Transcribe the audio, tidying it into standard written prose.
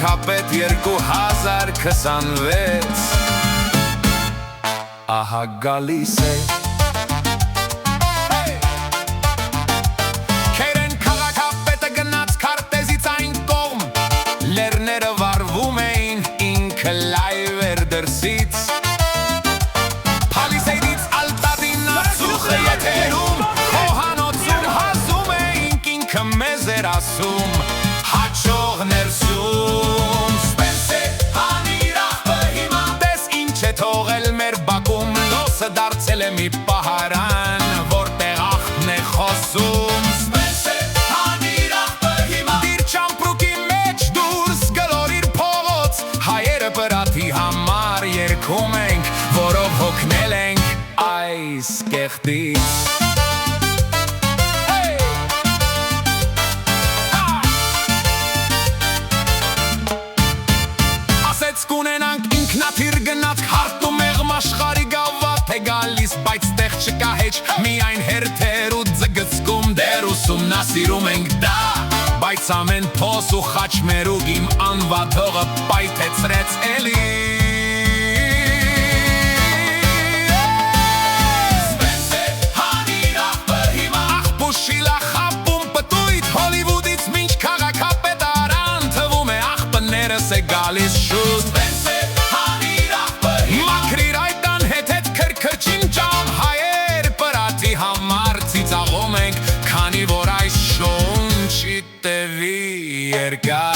Քաղաքապետ 2026 ահա գալիս է Քերեն քաղաքապետը գնաց քարտեզից այն կողմ Լեռները վարվում էին ինքը լայվ էր դրսից Փալիսեյդից ալտատին ացուխը եթերում Խոհանոցում հազում էինք ինքը մեզ էր ասում Հաչող ներսում Սպենսե հանիր աղբը հիմա Տես ինչ է թողել մեր բակում Լոսը դարձել է մի պահարան Որտեղ աղբն է խոսում Սպենսե հանիր աղբը հիմա Դիր ճամպրուկի մեջ դուրս գլորիր փողոց Հայերը պրատի համար երգում ենք Որով հոգնել ենք այս կեղտից Կունենանք ինքնաթիր գնաց հարտ ու մեղմ աշխարի գավաթ է գալիս Բայց տեղ չկա հեչ միայն հերթեր ու ձգծկում դեր ուսումնասիրում ենք դա Բայց ամեն փոս ու խաչմերուկ իմ անվաթողը պայթեցրեց էլի Սպենսե հանիր աղբը հիմա Աղբ ու շիլա խապում պտույտ Հոլիվուդից մինչ քաղաքապետ արան Թվում է աղբներս է գալիս շուտ Համար ծիծաղում ենք, քանի որ այս շունչի տևի երկար